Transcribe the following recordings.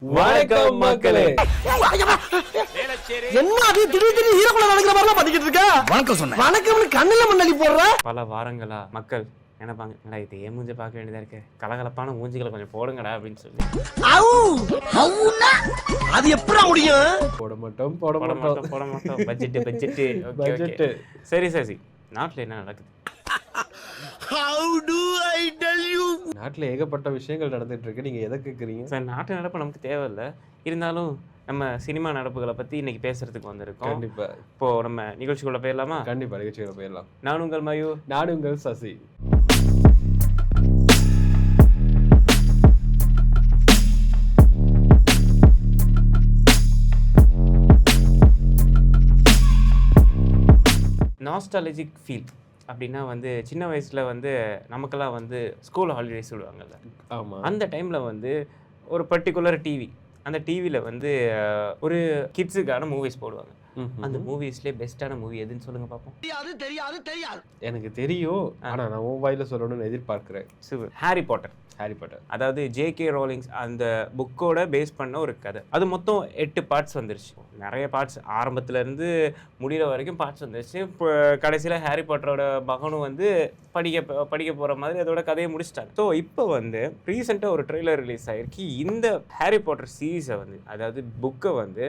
வணக்கம் மக்களே. என்ன அது திடீர் ஹீரோக்குள்ள நடக்கிற மாதிரி பண்ணிக்கிட்டு இருக்க? வணக்கம் சொன்னேன். வணக்கம்னு கண்ணுல மண்ணலி போடுற. பல வாரங்களா மக்கள் நினைப்பாங்க, என்னடா இது ஏன் மூஞ்ச பார்க்க வேண்டியதா இருக்கு, கலகலப்பான மூஞ்சிகளை கொஞ்சம் போடுங்கடா அப்படின்னு சொல்லி. அது எப்படா முடியும்? போட மாட்டோம். பட்ஜெட். சரி சரி, நாட்டுல என்ன நடக்குது? How do I tell you? நாட்டுல ஏகப்பட்ட விஷயங்கள் நடந்துட்டு இருக்கு. நீங்க எதை கேக்குறீங்க? சார், நாட்டு நடப்பு நமக்கு தேவையில்லை, இருந்தாலும் நம்ம சினிமா நடப்புகளை பத்தி இன்னைக்கு பேசுறதுக்கு வந்திருக்கோம். கண்டிப்பா. இப்போ நம்ம நிகழ்ச்சிக்குள்ள போயிடலாமா? கண்டிப்பா நிகழ்ச்சிகளை போயிடலாம். நான் உங்கள் மயூ. நான் உங்கள் சசி. நாஸ்டாலஜிக் ஃபீல் அப்படின்னா வந்து சின்ன வயசுல வந்து நமக்கெல்லாம் வந்து ஸ்கூல் ஹாலிடேஸ் விடுவாங்கல்ல, ஆமா. அந்த டைம்ல வந்து ஒரு பர்டிகுலர் டிவி, அந்த டிவியில் வந்து ஒரு கிட்ஸுக்கான மூவிஸ் போடுவாங்க. அந்த மூவிஸ்லேயே பெஸ்ட்டான மூவி எதுன்னு சொல்லுங்க பார்ப்போம். தெரியாது. எனக்கு தெரியும், ஆனா நான் உன் வாயில சொல்லணும்னு எதிர்பார்க்கிறேன். சூப்பர். Harry Potter. அதாவது ஜே.கே. ரோலிங்ஸ் அந்த புக்கோட பேஸ் பண்ண ஒரு கதை. அது மொத்தம் 8 பார்ட்ஸ் வந்துருச்சு. நிறைய பார்ட்ஸ், ஆரம்பத்துல இருந்து முடிகிற வரைக்கும் பார்ட்ஸ் வந்துருச்சு. இப்போ கடைசியில் ஹாரி பாட்டரோட மகனும் வந்து படிக்க போகிற மாதிரி அதோட கதையை முடிச்சிட்டாங்க. ஸோ இப்போ வந்து ரீசெண்டாக ஒரு ட்ரெய்லர் ரிலீஸ் ஆகிருக்கு. இந்த ஹாரி பாட்டர் சீரீஸை வந்து, அதாவது புக்கை வந்து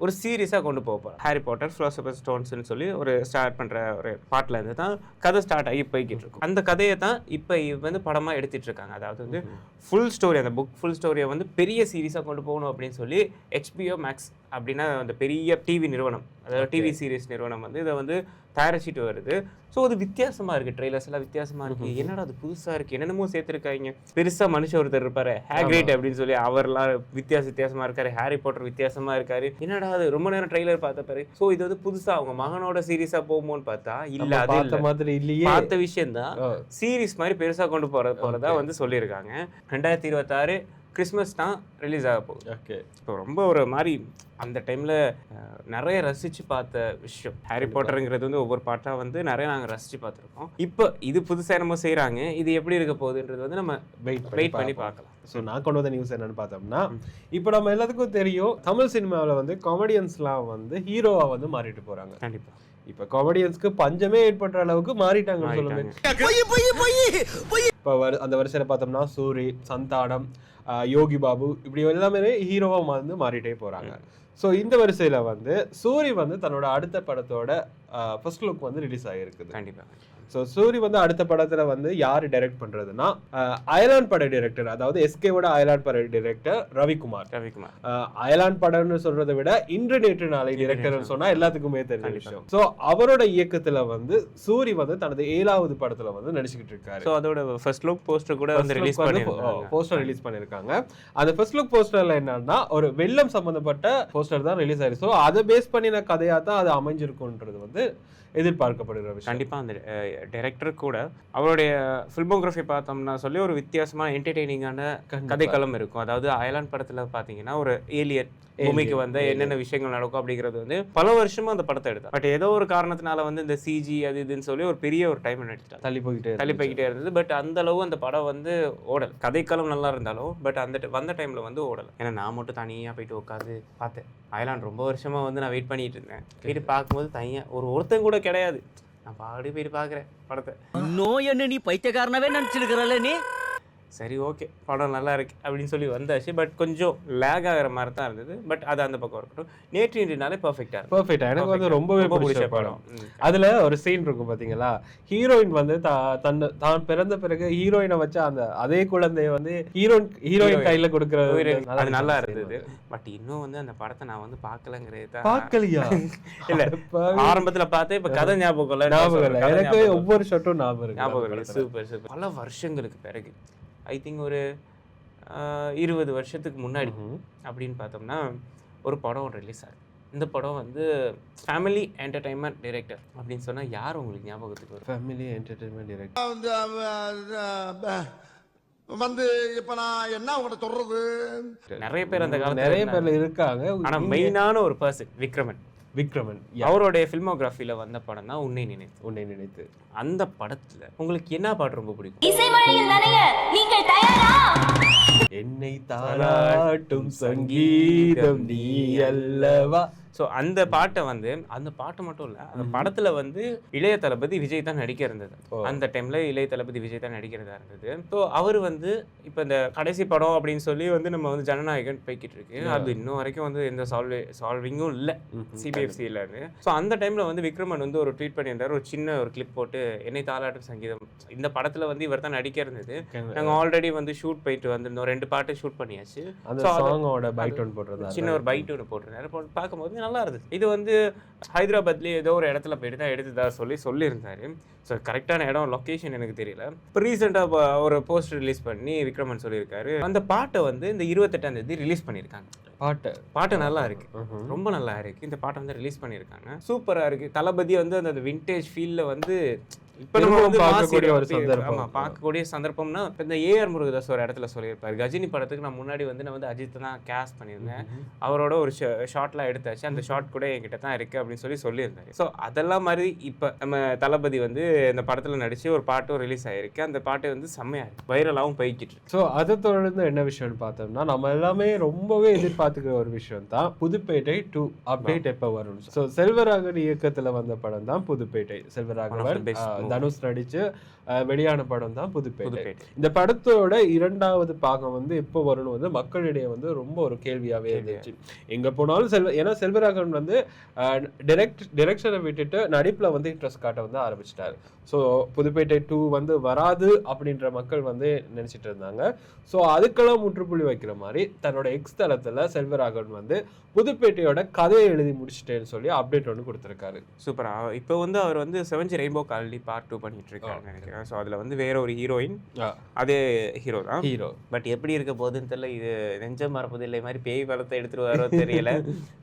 ஒரு சீரீஸாக கொண்டு போகிறோம். ஹாரி பாட்டர் ஃபிலாசபர் ஸ்டோன்ஸ்னு சொல்லி ஒரு ஸ்டார்ட் பண்ணுற ஒரு பாட்டில் இருந்து தான் கதை ஸ்டார்ட் ஆகி போய்கிட்டு இருக்கும். அந்த கதையை தான் இப்போ வந்து படமாக எடுத்துகிட்டு இருக்காங்க. அதாவது வந்து ஃபுல் ஸ்டோரி, அந்த புக் ஃபுல் ஸ்டோரியை வந்து பெரிய சீரீஸாக கொண்டு போகணும் அப்படின்னு சொல்லி HBO Max அப்படின்னா அந்த பெரிய டிவி நிறுவனம், அதாவது டிவி சீரீஸ் நிறுவனம் வந்து இதை வந்து தயாரிச்சிட்டு வருது. ஸோ அது வித்தியாசமாக இருக்குது, ட்ரெய்லர்ஸ் எல்லாம் வித்தியாசமாக இருக்குது. என்னடா அது புதுசாக இருக்குது, என்னென்னமோ சேர்த்துருக்காங்க. பெருசாக மனுஷன் ஒருத்தர் இருப்பார் ஹேக்ரிட் அப்படின்னு சொல்லி, அவர்லாம் வித்தியாசமாக இருக்காரு. ஹாரி பாட்டர் வித்தியாசமாக இருக்காரு. என்னடா அது ரொம்ப நேரம் ட்ரெய்லர் பார்த்த பாரு. ஸோ இது வந்து புதுசாக அவங்க மகனோட சீரீஸாக போகுமோன்னு பார்த்தா இல்லை, அது மாதிரி இல்லையே. பார்த்த விஷயம் தான் சீரீஸ் மாதிரி பெருசாக கொண்டு போகிறதா வந்து சொல்லியிருக்காங்க. 2026 கிறிஸ்மஸ் தான் ரிலீஸ் ஆக போகுது. ஓகே. இப்போ ரொம்ப ஒரு மாதிரி அந்த டைமில் நிறைய ரசித்து பார்த்த விஷயம் ஹாரி பாட்டருங்கிறது வந்து ஒவ்வொரு பாட்டாக வந்து நிறைய நாங்கள் ரசித்து பார்த்துருக்கோம். இப்போ இது புதுசாக நம்ம செய்கிறாங்க, இது எப்படி இருக்க போகுதுன்றது வந்து நம்ம வெயிட் பண்ணி பார்க்கலாம். ஸோ நான் கொண்டு வந்த நியூஸ் என்னன்னு பார்த்தோம்னா, இப்போ நம்ம எல்லாத்துக்கும் தெரியும், தமிழ் சினிமாவில் வந்து காமெடியன்ஸ்லாம் வந்து ஹீரோவாக வந்து மாறிட்டு போகிறாங்க. கண்டிப்பாக. இப்போ காமெடியன்ஸ்க்கு பஞ்சமே ஏற்படுற அளவுக்கு மாறிட்டாங்கன்னு சொல்லுவேன். இப்போ அந்த வரிசையில் பார்த்தோம்னா சூரி, சந்தானம், யோகி பாபு, இப்படி எல்லாமே ஹீரோவாக வந்து மாறிட்டே போகிறாங்க. ஸோ இந்த வரிசையில் வந்து சூரி வந்து தன்னோட அடுத்த படத்தோட ஃபர்ஸ்ட் லுக் வந்து ரிலீஸ் ஆகிருக்குது. கண்டிப்பாக. ஸோ சூரி வந்து அடுத்த படத்துல வந்து யாரு டைரக்ட் பண்றதுன்னா, அயலான் பட டைரக்டர், அதாவது எஸ்கேவோட அயலான் பட டைரக்டர் ரவிக்குமார். அயலான் படம்னு சொல்றதை விட இன்று நேற்று நாளை டைரக்டர் சொன்னா எல்லாத்துக்குமே தெரிஞ்ச விஷயம். ஸோ அவரோட இயக்கத்துல வந்து சூரி வந்து தனது 7வது படத்துல வந்து நடிச்சுக்கிட்டு இருக்காரு. ஸோ அதோட ஃபர்ஸ்ட் லுக் போஸ்டர் கூட வந்து ரிலீஸ் பண்ணிருக்காங்க. அந்த ஃபர்ஸ்ட் லுக் போஸ்டர்ல என்னன்னா ஒரு வெள்ளம் சம்பந்தப்பட்ட போஸ்டர் தான் ரிலீஸ் ஆயிருக்கு. ஸோ அதை பேஸ் பண்ணின கதையா தான் அது அமைஞ்சிருக்குன்றது வந்து எதிர்பார்க்கப்படுகிற விஷயம். கண்டிப்பாக அந்த டைரக்டர் கூட அவருடைய ஃபில்மோகிராஃபி பார்த்தோம்னா சொல்லி ஒரு வித்தியாசமான என்டர்டெய்னிங்கான கதைக்களம் இருக்கும். அதாவது அயலான் படத்தில் பார்த்தீங்கன்னா ஒரு ஏலியன் பூமிக்கு வந்த என்னென்ன விஷயங்கள் நடக்கும் அப்படிங்கிறது வந்து பல வருஷமா அந்த படத்தை எடுத்தா. பட் ஏதோ ஒரு காரணத்தினால வந்து இந்த சிஜி அது இதுன்னு சொல்லி ஒரு பெரிய ஒரு டைம் எடுத்துட்டா, தள்ளி போய்கிட்டே இருந்தது. பட் அந்த அளவு அந்த படம் வந்து ஓடல். கதைக்களம் நல்லா இருந்தாலும் பட் அந்த வந்த டைம்ல வந்து ஓடல். ஏன்னா நான் மட்டும் தனியாக போயிட்டு உட்காந்து பார்த்தேன். அயலான் ரொம்ப வருஷமா வந்து நான் வெயிட் பண்ணிட்டு இருந்தேன். போயிட்டு பார்க்கும்போது தனியாக ஒருத்தன் கூட கிடையாது. நான் பாடி போயிட்டு பார்க்குறேன் படத்தை. நோய் என்ன நீ பைத்தியக்காரனவே நினச்சிருக்கிறல்ல நீ? சரி, ஓகே, படம் நல்லா இருக்கு அப்படின்னு சொல்லி வந்தாச்சு. பட் கொஞ்சம் லேக் ஆகிற மாதிரி தான் இருந்தது. பட் அது அந்த பக்கம் இருக்கட்டும். நேற்று இன்றுனாலே பர்ஃபெக்டா எனக்கு வந்து ரொம்பவே பிடிச்ச படம். அதுல ஒரு சீன் இருக்கும் பாத்தீங்களா, ஹீரோயின் வந்து தான் பிறந்த பிறகு ஹீரோயினை வச்ச அந்த அதே குழந்தைய வந்து ஹீரோயின் கையில கொடுக்கறது, அது நல்லா இருந்தது. பட் இன்னும் வந்து அந்த படத்தை நான் வந்து பார்க்கலங்கிறது. பார்க்கலையா? இல்ல, ஆரம்பத்துல பார்த்தேன், இப்ப கதை ஞாபகம் இல்ல. எனக்கு ஒவ்வொரு ஷாட்டும் ஞாபகம் இருக்கு. சூப்பர். பல வருஷங்களுக்கு பிறகு, ஐ திங்க் ஒரு 20 வருஷத்துக்கு முன்னாடி அப்படின்னு பார்த்தோம்னா ஒரு படம் ரிலீஸ் ஆகுது. இந்த படம் வந்து ஃபேமிலி என்டர்டைன்மெண்ட் டைரக்டர் அப்படின்னு சொன்னா யார் உங்களுக்கு ஞாபகத்துக்கு வரும்? ஃபேமிலி என்டர்டைன்மெண்ட் டைரக்டர் வந்து இப்ப நான் என்ன உங்கள்ட்ட சொல்றது, நிறைய பேர் அந்த காலத்துல நிறைய பேர்ல இருக்காங்க. ஆனா மெயினான ஒரு பர்சன் விக்ரமன். விக்ரமன் அவருடைய ஃபில்மோகிராஃபில வந்த படம் தான் உன்னை நினைத்து. அந்த படத்துல உங்களுக்கு என்ன பாட்டு ரொம்ப பிடிக்கும்? இசைமழையில் நனைய நீங்கள் தயாரா? என்னை தாளாட்டும் சங்கீதம் நீ அல்லவா. ஸோ அந்த பாட்டை வந்து அந்த பாட்டு மட்டும் இல்லை, அந்த படத்துல வந்து இளைய தளபதி விஜய் தான் நடிக்க இருந்தது. அந்த டைம்ல இளைய தளபதி விஜய் தான் நடிக்கிறதா இருந்தது. ஸோ அவர் வந்து இப்போ இந்த கடைசி படம் அப்படின்னு சொல்லி வந்து நம்ம வந்து ஜனநாயகன் போய்கிட்டு இருக்கு. அது இன்னும் வரைக்கும் வந்து எந்த சால்விங்கும் இல்லை சிபிஎஃப்சியில இருந்து. ஸோ அந்த டைம்ல வந்து விக்ரமன் வந்து ஒரு ட்வீட் பண்ணியிருந்தாரு, ஒரு சின்ன ஒரு கிளிப் போட்டு என்னை தாளாட்டும் சங்கீதம். இந்த படத்துல வந்து இவர் தான் நடிக்க இருந்தது. நாங்க ஆல்ரெடி வந்து ஷூட் போயிட்டு வந்திருந்தோம், 2 பாட்டு ஷூட் பண்ணியாச்சு. சின்ன ஒரு பைட் ஒன்று போட்டிருந்தாரு. பார்க்கும்போது நல்லா இருந்துச்சு. இது வந்து ஹைதராபாத்லேயே ஏதோ ஒரு இடத்துல போயிட்டு தான் எடுத்துதா சொல்லியிருந்தாரு. ஸோ கரெக்டான இடம் லொக்கேஷன் எனக்கு தெரியல. இப்போ ரீசெண்டாக ஒரு போஸ்ட் ரிலீஸ் பண்ணி விக்ரமன் சொல்லியிருக்காரு, அந்த பாட்டை வந்து இந்த 28ஆம் தேதி ரிலீஸ் பண்ணியிருக்காங்க. பாட்டு நல்லா இருக்கு, ரொம்ப நல்லா இருக்கு. இந்த பாட்டை வந்து ரிலீஸ் பண்ணியிருக்காங்க, சூப்பராக இருக்கு. தளபதி வந்து அந்த விண்டேஜ் ஃபீல்ல வந்து இப்போ நம்ம வந்து பார்க்கக்கூடிய சந்தர்ப்பம்னா இந்த ஏஆர் முருகதாஸ் ஒரு இடத்துல சொல்லியிருப்பாரு, கஜினி படத்துக்கு நான் முன்னாடி வந்து நான் வந்து அஜித் தான் கேஸ்ட் பண்ணியிருந்தேன், அவரோட ஒரு ஷார்ட்லாம் எடுத்தாச்சு, அந்த ஷார்ட் கூட என்கிட்ட தான் இருக்கு அப்படின்னு சொல்லியிருந்தாரு. ஸோ அதெல்லாம் மாதிரி இப்போ நம்ம தளபதி வந்து இந்த படத்தில் நடிச்சு ஒரு பாட்டும் ரிலீஸ் ஆயிருக்கு. அந்த பாட்டு வந்து செம்மையா இருக்கு, வைரலாகவும் போய்கிட்டு. ஸோ அதை தொடர்ந்து என்ன விஷயம்னு பார்த்தோம்னா, நம்ம எல்லாமே ரொம்பவே எதிர்பார்த்துக்கிற ஒரு விஷயம் தான் புதுப்பேட்டை 2 அப்டேட் எப்போ வரும். ஸோ செல்வராகவன் இயக்கத்தில் வந்த படம் தான் புதுப்பேட்டை. செல்வராகவன் தனுஷ் நடிச்சு வெளியான படம் தான் புதுப்பேட்டை. இந்த படத்தோட 2வது பாகம் வந்து எப்போ வரும்னு வந்து மக்களிடையே வந்து ரொம்ப ஒரு கேள்வியாவே இருந்துச்சு. எங்க போனாலும் ஏன்னா செல்வராகவன் வந்து டிரெக்ஷனை விட்டுட்டு நடிப்புல வந்து இன்ட்ரெஸ்ட் காட்ட வந்து ஆரம்பிச்சிட்டாரு. ஸோ புதுப்பேட்டை 2 வந்து வராது அப்படின்ற மக்கள் வந்து நினைச்சிட்டு இருந்தாங்க. ஸோ அதுக்கெல்லாம் முற்றுப்புள்ளி வைக்கிற மாதிரி தன்னோட எக்ஸ் தளத்துல செல்வராகவன் வந்து புதுப்பேட்டையோட கதையை எழுதி முடிச்சிட்டேன்னு சொல்லி அப்டேட் ஒன்று கொடுத்துருக்காரு. சூப்பரா. இப்போ வந்து அவர் வந்து 7 ரெயின்போ காலனி பார்ட் 2 பண்ணிட்டு இருக்காரு நினைக்கிறேன். ஸோ அதில் வந்து வேற ஒரு ஹீரோயின், அதே ஹீரோ தான். பட் எப்படி இருக்க போகுதுன்னு தெரியல. இது நெஞ்சம் மறப்பது இல்லை மாதிரி பேய் படத்தை எடுத்துட்டு வரோ தெரியல.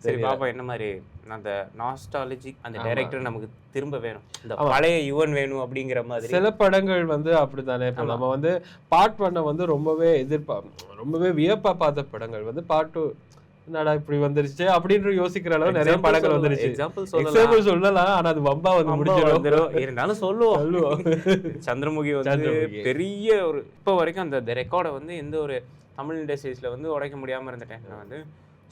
சரி பாப்பா என்ன மாதிரி அந்த நாஸ்டாலஜிக் அந்த டைரக்டர் நமக்கு திரும்ப வேணும், இந்த பழைய யுவன் வேணும் அப்படிங்கிற மாதிரி. சில படங்கள் வந்து அப்படித்தானே. இப்போ நம்ம வந்து பார்ட் 1 வந்து ரொம்பவே வியப்பா பார்த்த படங்கள் வந்து பார்ட் 2 என்னடா இப்படி வந்துருச்சு அப்படின்ற யோசிக்கிற அளவு நிறைய படங்கள் வந்துருச்சு. எக்ஸாம்பிள் சொல்லலாம், ஆனா அது வம்பா வந்து முடிஞ்சிடும். இருந்தாலும் சொல்லுவோம். சந்திரமுகி வந்து பெரிய ஒரு இப்போ வரைக்கும் அந்த ரெக்கார்டை வந்து எந்த ஒரு தமிழ் இண்டஸ்ட்ரீஸ்ல வந்து உடைக்க முடியாம இருந்த டைம்ல வந்து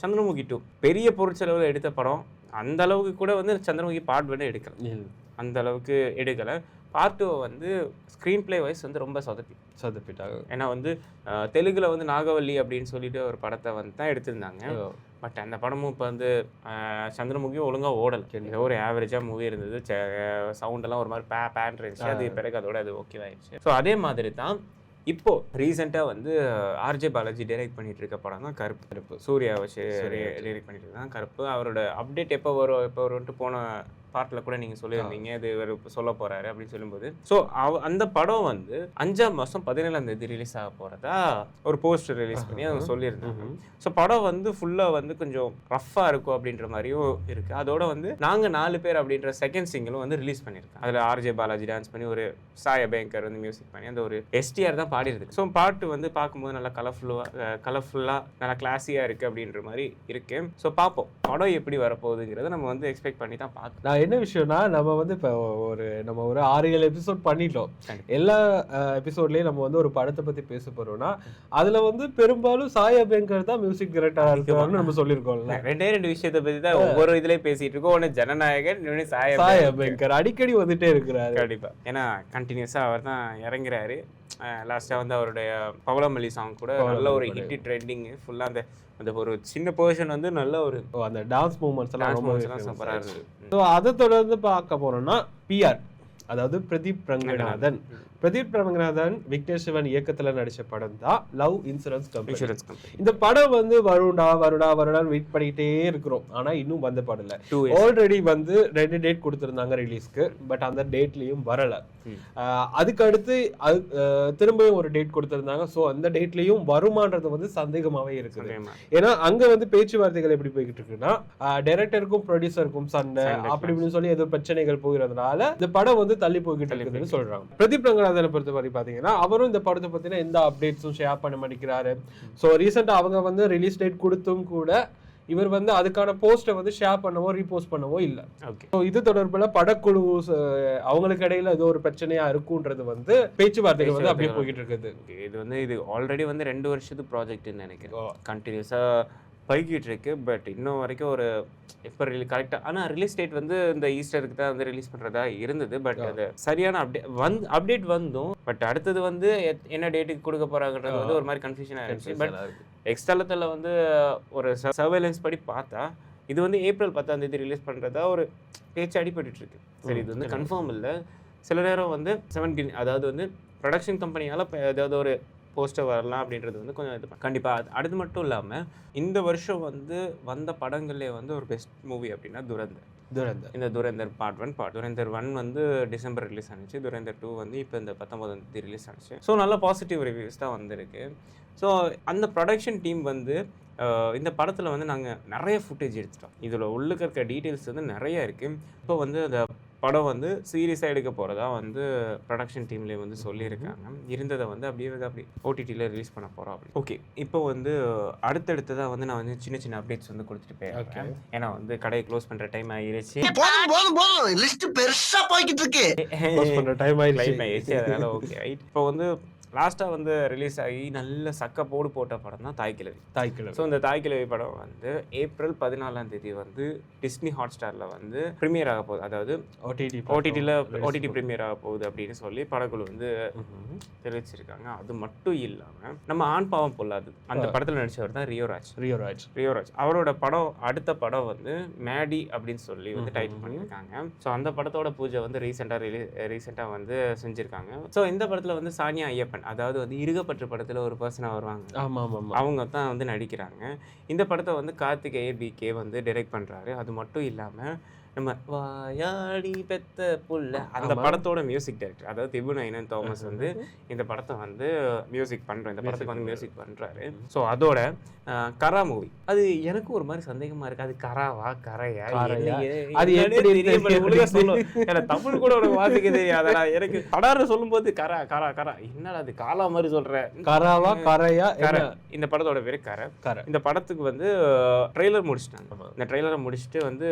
சந்திரமுகி 2 பெரிய பொருட்செலவுல எடுத்த படம். அந்த அளவுக்கு கூட வந்து சந்திரமுகி பார்ட் 1 எடுக்கல, அந்த அளவுக்கு எடுக்கல. பார்ட் 2 வந்து ஸ்க்ரீன் பிளே வைஸ் வந்து ரொம்ப சொதப்பிட்டாங்க. ஏன்னா வந்து தெலுங்குல வந்து நாகவல்லி அப்படின்னு சொல்லிட்டு ஒரு படத்தை வந்து தான் எடுத்திருந்தாங்க. பட் அந்த படமும் இப்போ வந்து சந்திரமுகியும் ஒழுங்காக ஓடலை. ஏதோ ஒரு ஆவரேஜாக மூவி இருந்தது, சவுண்டெல்லாம் ஒரு மாதிரி பேன் இருந்துச்சு. அது பிறகு அதோட அது ஓகேவாயிடுச்சு. ஸோ அதே மாதிரி தான் இப்போ ரீசெண்டாக வந்து ஆர்ஜே பாலாஜி டைரக்ட் பண்ணிட்டு இருக்க படம் தான் கருப்பு. சூர்யா வச்சு டைரக்ட் பண்ணிட்டு இருக்காங்க கருப்பு. அவரோட அப்டேட் எப்போ வரும்ட்டு போன பார்ட்டில் கூட நீங்கள் சொல்லியிருந்தீங்க, இது இவர் சொல்ல போகிறாரு அப்படின்னு சொல்லும்போது. ஸோ அந்த படம் வந்து 5ஆம் மாதம் 17ஆம் தேதி ரிலீஸ் ஆக போகிறதா ஒரு போஸ்டர் ரிலீஸ் பண்ணி அவங்க சொல்லியிருந்தாங்க. ஸோ படம் வந்து ஃபுல்லாக வந்து கொஞ்சம் ரஃப்பாக இருக்கும் அப்படின்ற மாதிரியும் இருக்குது. அதோட வந்து நாங்கள் 4 பேர் அப்படின்ற செகண்ட் சிங்கிளும் வந்து ரிலீஸ் பண்ணியிருக்கோம். அதில் ஆர்ஜே பாலாஜி டான்ஸ் பண்ணி ஒரு சாய் அபேங்கர் வந்து மியூசிக் பண்ணி அந்த ஒரு எஸ்டிஆர் தான் பாடிருக்கு. ஸோ பாட்டு வந்து பார்க்கும்போது நல்லா கலர்ஃபுல்லாக நல்லா கிளாஸியாக இருக்குது அப்படின்ற மாதிரி இருக்கு. ஸோ பார்ப்போம் படம் எப்படி வரப்போகுதுங்கிறத நம்ம வந்து எக்ஸ்பெக்ட் பண்ணி தான் பார்க்கலாம். என்ன விஷயம்னா, நம்ம வந்து இப்போ நம்ம ஒரு 6-7 எபிசோட் பண்ணிட்டோம். எல்லா எபிசோட்லயும் நம்ம வந்து ஒரு படத்தை பத்தி பேச போறோம்னா அதுல வந்து பெரும்பாலும் சாய் அபேங்கர் தான் மியூசிக் டைரக்டரா இருக்காருன்னு நம்ம சொல்லியிருக்கோம்ல. 2 விஷயத்தை பத்தி தான் ஒவ்வொரு இதுலயும் பேசிட்டு இருக்கோம். ஒன்னு ஜனநாயகன், இன்னொன்னு சாய் அபேங்கர் அடிக்கடி வந்துட்டே இருக்கிறாரு. கண்டிப்பா, ஏன்னா கண்டினியூஸா அவர் தான் இறங்குறாரு. லாஸ்டா வந்து அவருடைய பவளமல்லி சாங் கூட நல்ல ஒரு ஹிட் ட்ரெண்டிங். ஃபுல்லா அந்த ஒரு சின்ன போர்ஷன் வந்து நல்ல ஒரு அந்த டான்ஸ் மூவ்மெண்ட்ஸ் எல்லாம் ரொம்ப சூப்பரா இருக்கு. ஸோ அதை தொடர்ந்து பார்க்க போறோம்னா பிஆர், அதாவது பிரதீப் ரங்கநாதன். பிரதீப் ரங்கநாதன் விக்னேஷ் சிவன் இயக்கத்துல நடிச்ச படம் தான் லவ் இன்சூரன்ஸ் கம்பெனி. இந்த படம் வந்து வருடா வெயிட் பண்ணிக்கிட்டே இருக்கிறோம், ஆனா இன்னும் வந்த படம் இல்லை. ஆல்ரெடி வந்து 2 டேட் கொடுத்திருந்தாங்க ரிலீஸ்க்கு, பட் அந்த டேட்லயும் வரல. அதுக்கு அடுத்து திரும்பியும் ஒரு டேட் கொடுத்திருந்தாங்க. ஸோ அந்த டேட்லயும் வருமானது வந்து சந்தேகமாவே இருக்குது. ஏன்னா அங்க வந்து பேச்சுவார்த்தைகள் எப்படி போய்கிட்டு இருக்குன்னா, டைரக்டருக்கும் ப்ரொடியூசருக்கும் சண்டை அப்படி இப்படின்னு சொல்லி ஏதோ பிரச்சனைகள் போகிறதுனால இந்த படம் வந்து தள்ளி போய்கிட்டு இருக்குதுன்னு சொல்றாங்க. பிரதீப் ரங்கநாதனை பொறுத்த வரை பாத்தீங்கன்னா அவரும் இந்த படத்தை பத்தின எந்த அப்டேட்ஸும் ஷேர் பண்ண மாட்டேங்கிறாரு. ஸோ ரீசெண்டா அவங்க வந்து ரிலீஸ் டேட் கொடுத்தும் கூட இவர் வந்து அதுக்கான போஸ்ட்டை வந்து ஷேர் பண்ணவோ ரீபோஸ்ட் பண்ணவோ இல்லை. ஓகே. ஸோ இது தொடர்புல படக்குழு அவங்களுக்கு இடையில ஏதோ ஒரு பிரச்சனையா இருக்குன்றது வந்து பேச்சுவார்த்தைகள் வந்து அப்படியே போய்கிட்டு இருக்குது. இது வந்து இது ஆல்ரெடி வந்து 2 வருஷத்து ப்ராஜெக்ட்னு நினைக்கிறேன். கண்டினியூஸா போய்கிட்டு இருக்கு. பட் இன்னும் வரைக்கும் ஒரு எப்போ கரெக்டாக ஆனால் ரிலீஸ் டேட் வந்து இந்த ஈஸ்டருக்கு தான் வந்து ரிலீஸ் பண்ணுறதா இருந்தது. பட் அது சரியான அப்டேட் வந்தும் பட் அடுத்தது வந்து என்ன டேட்டுக்கு கொடுக்க போகிறாங்கன்றது வந்து ஒரு மாதிரி கன்ஃபியூஷனாக இருந்துச்சு. பட் எக்ஸ்தலத்தில் வந்து ஒரு சர்வேலன்ஸ் படி பார்த்தா இது வந்து ஏப்ரல் 10 ரிலீஸ் பண்ணுறதா ஒரு பேச்சு அடிபட்டு இருக்கு. சரி, இது வந்து கன்ஃபார்ம் இல்லை. சில நேரம் வந்து 7 Green அதாவது வந்து ப்ரொடக்ஷன் கம்பெனியால் ஏதாவது ஒரு போஸ்டர் வரலாம் அப்படின்றது வந்து கொஞ்சம் இது கண்டிப்பாக. அது மட்டும் இல்லாமல் இந்த வருஷம் வந்து வந்த படங்கள்லேயே வந்து ஒரு பெஸ்ட் மூவி அப்படின்னா துரந்தர். இந்த துரந்தர் பார்ட் 1 துரந்தர் 1 வந்து டிசம்பர் ரிலீஸ் ஆனிச்சு. துரந்தர் 2 வந்து இப்போ இந்த 19 ரிலீஸ் ஆனிச்சு. ஸோ நல்ல பாசிட்டிவ் ரிவ்யூஸ் தான் வந்திருக்கு. ஸோ அந்த ப்ரொடக்ஷன் டீம் வந்து இந்த படத்தில் வந்து நாங்கள் நிறைய ஃபுட்டேஜ் எடுத்துட்டோம். இதில் உள்ளுக்க இருக்க டீட்டெயில்ஸ் வந்து நிறைய இருக்குது. இப்போ வந்து அந்த படம் வந்து சீரியஸாக எடுக்க போகிறதா வந்து ப்ரொடக்ஷன் டீம்லேயே வந்து சொல்லியிருக்காங்க. இருந்ததை வந்து அப்படி ஓடிடியில் ரிலீஸ் பண்ண போகிறோம் அப்படி. ஓகே, இப்போ வந்து அடுத்தடுத்ததாக வந்து நான் வந்து சின்ன சின்ன அப்டேட்ஸ் வந்து கொடுத்துட்டு போயிருக்கேன். ஏன்னா வந்து கடையை க்ளோஸ் பண்ணுற டைம் ஆகிடுச்சு. போதும் லிஸ்ட் பெருசா போய்கிட்டு இருக்கு. டைம் ஆயிடுச்சு. அதனால ஓகே ரைட். இப்போ வந்து லாஸ்ட்டாக வந்து ரிலீஸ் ஆகி நல்ல சக்கப்போடு போட்ட படம் தான் தாய்க்கிழவி. ஸோ இந்த தாய்க்கிழவி படம் வந்து ஏப்ரல் 14 வந்து டிஸ்னி ஹாட்ஸ்டாரில் வந்து ப்ரீமியர் ஆக போகுது. அதாவது ஓடிடி ப்ரீமியர் ஆக போகுது அப்படின்னு சொல்லி படக்குழு வந்து தெரிவிச்சிருக்காங்க. அது மட்டும் இல்லாமல் நம்ம ஆண் பாவம் பொல்லாது அந்த படத்தில் நடித்தவர் தான் ரியோராஜ். அவரோட படம் அடுத்த படம் வந்து மேடி அப்படின்னு சொல்லி வந்து டைட்டில் பண்ணியிருக்காங்க. ஸோ அந்த படத்தோட பூஜை வந்து ரீசெண்டாக வந்து செஞ்சுருக்காங்க. ஸோ இந்த படத்தில் வந்து சானியா ஐயப்பன் அதாவது வந்து இருகப்பற்று படத்துல ஒரு பர்சனா வருவாங்க. அவங்க தான் வந்து நடிக்கிறாங்க. இந்த படத்தை வந்து கார்த்திகேய பிகே வந்து டைரக்ட் பண்றாரு. அது மட்டும் இல்லாம நம்ம வாயாடி பெத்த புள்ள அந்த படத்தோட மியூசிக் டைரக்டர் அதாவது திபுநயனன் தாமஸ் வந்து இந்த படத்தை வந்து மியூசிக் பண்றாரு. இந்த படத்துக்கு வந்து மியூசிக் பண்றாரு. ஸோ அதோட கரா மூவி அது எனக்கு ஒரு மாதிரி சந்தேகமா இருக்கு. அது கராவா கரையா அது தமிழ் கூட ஒரு வாசிக்க தெரியாதா எனக்கு. கடாரு சொல்லும் போது கரா கரா கரா என்னடா அது காலா மாதிரி சொல்ற கராவா கரையா கரை. இந்த படத்தோட பேரு கரை. இந்த படத்துக்கு வந்து ட்ரெய்லர் முடிச்சிட்டாங்க. இந்த ட்ரெய்லரை முடிச்சுட்டு வந்து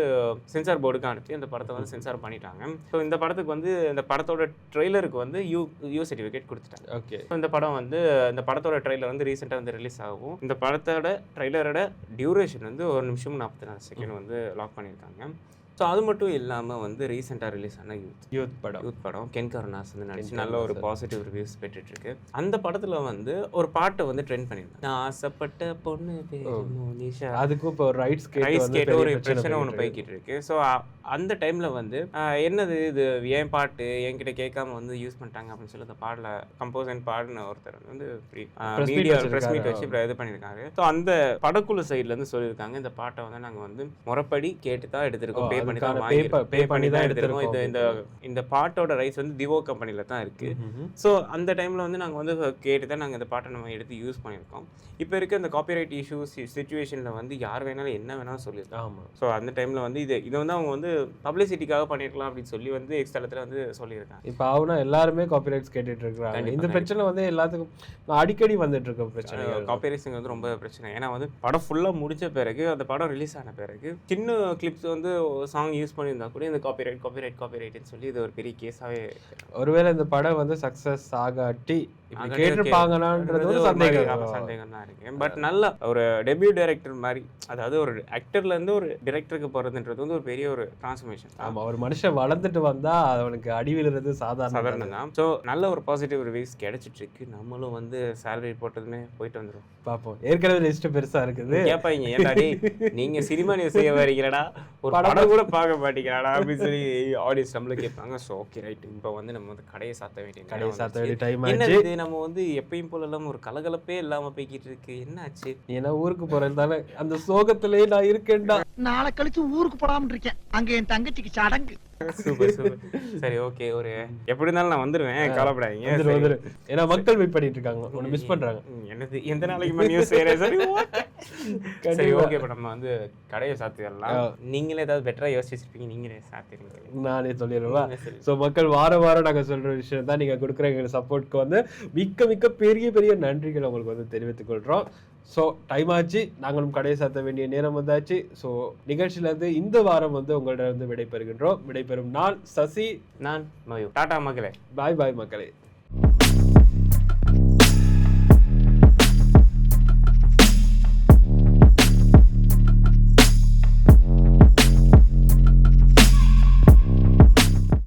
சென்சார் போர்டுக்கு அனுப்பி அந்த படத்தை வந்து சென்சார் பண்ணிட்டாங்க. ஸோ இந்த படத்துக்கு வந்து இந்த படத்தோட ட்ரெய்லருக்கு வந்து யூ சர்டிஃபிகேட் கொடுத்துட்டாங்க. ஓகே, இந்த படம் வந்து இந்த படத்தோட ட்ரெய்லர் வந்து ரீசெண்டாக வந்து ரிலீஸ் ஆகும். இந்த படத்தோட ட்ரெய்லரோட டியூரேஷன் வந்து 1 நிமிஷம் 44 செகண்ட் வந்து லாக் பண்ணியிருக்காங்க. ஸோ அது மட்டும் இல்லாமல் வந்து ரீசெண்டாக ரிலீஸ் ஆன யூத் படம் கென் கருணாஸ் வந்து நடிச்சு நல்ல ஒரு பாசிட்டிவ் ரிவ்யூஸ் பெற்றுருக்கு. அந்த படத்தில் வந்து ஒரு பாட்டை வந்து ட்ரெண்ட் பண்ணியிருந்தேன். நான் ஆசைப்பட்ட பொண்ணு மோனிஷா. அதுக்கும் இப்போ ரைட்ஸ் கேட்ட ஒரு பிரச்சனை ஒன்று போய்கிட்டு இருக்கு. ஸோ அந்த டைமில் வந்து என்னது இது ஏன் பாட்டு என்கிட்ட கேட்காம வந்து யூஸ் பண்ணிட்டாங்க அப்படின்னு சொல்லி அந்த பாடல கம்போஸ் அண்ட் பாடின ஒருத்தர் வந்து மீடியா ப்ரெஸ் மீட் வச்சு இது பண்ணியிருக்காங்க. ஸோ அந்த படக்குழு சைட்லேருந்து சொல்லியிருக்காங்க இந்த பாட்டை வந்து நாங்கள் வந்து முறைப்படி கேட்டு தான் எடுத்திருக்கோம். பே பண்ணி தான் எடுத்திருக்கோம். இந்த பாட்டோட ரைட்ஸ் வந்து திவோ கம்பெனில தான் இருக்கு. ஸோ அந்த டைம்ல வந்து நாங்கள் வந்து கேட்டு தான் நாங்கள் இந்த பாட்டை நம்ம எடுத்து யூஸ் பண்ணியிருக்கோம். இப்போ இருக்க இந்த காப்பிரைட் இஷ்யூஸ் சிச்சுவேஷன்ல வந்து யார் வேணாலும் என்ன வேணாலும் சொல்லியிருக்காங்க. ஸோ அந்த டைம்ல வந்து இதை வந்து அவங்க வந்து பப்ளிசிட்டிக்காக பண்ணிருக்கலாம் அப்படின்னு சொல்லி வந்து எக்ஸ்தலத்தில் வந்து சொல்லியிருக்காங்க. இப்போ அவனா எல்லாருமே காப்பிரைட்ஸ் கேட்டுட்டு இருக்காங்க. இந்த பிரச்சனை வந்து எல்லாத்துக்கும் அடிக்கடி வந்துட்டு இருக்க பிரச்சனை. காப்பிரைட்ஸ் வந்து ரொம்ப பிரச்சனை. ஏன்னா வந்து படம் ஃபுல்லா முடிச்ச பிறகு அந்த படம் ரிலீஸ் ஆன பிறகு சின்ன கிளிப்ஸ் வந்து சாங் யூஸ் பண்ணியிருந்தா கூட இந்த காப்பிரைட்னு சொல்லி இது ஒரு பெரிய கேஸாவே. ஒருவேளை இந்த படம் வந்து சக்சஸ் ஆகாட்டி கேட்டிருப்பாங்கன்றது சந்தேகம் தான் இருக்கு. பட் நல்ல ஒரு டெபியூ டைரக்டர் மாதிரி அதாவது ஒரு ஆக்டர்ல இருந்து ஒரு டைரக்டருக்கு போறதுன்றது வந்து ஒரு பெரிய ஒரு டிரான்ஸ்ஃபர்மேஷன். ஆமா, ஒரு மனுஷன் வளர்ந்துட்டு வந்தா அவனுக்கு அடி விழுறது சாதாரணம் தான். ஸோ நல்ல ஒரு பாசிட்டிவ் ரிவ்யூஸ் கிடைச்சிட்டு இருக்கு. நம்மளும் வந்து சேலரி போட்டதுமே போயிட்டு வந்துடும் பார்ப்போம். ஏற்கனவே லிஸ்ட் பெருசா இருக்குது. கேட்பாங்க ஏன்டாடி நீங்க சினிமா நியூஸ் செய்ய வரீங்கடா ஒரு படம் கூட பார்க்க மாட்டேங்கிறாடா அப்படின்னு சொல்லி ஆடியன்ஸ் நம்மளும் கேட்பாங்க. ஸோ ஓகே ரைட், இப்போ வந்து நம்ம வந்து கடையை சாத்த வேண்டிய டைம் ஆச்சு. நம்ம வந்து எப்பயும் போல இல்லாம ஒரு கலகலப்பே இல்லாம போய்கிட்டு இருக்கு. என்ன ஆச்சு? ஏன்னா ஊருக்கு போறதால அந்த சோகத்திலே நான் இருக்கேன்டா. நாளை கழிச்சு ஊருக்கு போடாம இருக்கேன். அங்க என் தங்கச்சிக்கு சடங்கு. சூப்பர். சரி ஓகே, ஒரு எப்படி இருந்தாலும் நான் வந்துருவேன், கவலைப்படாதீங்க. ஏன்னா மக்கள் வெயிட் பண்ணிட்டு இருக்காங்க, ஒன்னு மிஸ் பண்றாங்க. என்னது எந்த நாளைக்கு நியூஸ் செய்யறேன். சரி ஓகே, இப்போ நம்ம வந்து கடையை சாத்திடலாம். நீங்களே ஏதாவது பெட்டரா யோசிச்சு வச்சிருப்பீங்க, நீங்களே சாத்திடுங்க. நானே சொல்லிடுவா. ஸோ மக்கள் வாரம் நாங்க சொல்ற விஷயம் தான் நீங்க கொடுக்குற எங்க சப்போர்ட்க்கு வந்து மிக்க பெரிய நன்றிகள் உங்களுக்கு வந்து தெரிவித்துக் கொள்றோம். ஸோ டைம் ஆச்சு, நாங்களும் கடையை சாத்த வேண்டிய நேரம் வந்தாச்சு. ஸோ நிகழ்ச்சியிலேருந்து இந்த வாரம் வந்து உங்களிடம் விடைபெறுகின்றோம். விடைபெறும் நான் சசி, நான் மயூ. டாடா மக்களே. பாய் பாய் மக்களே.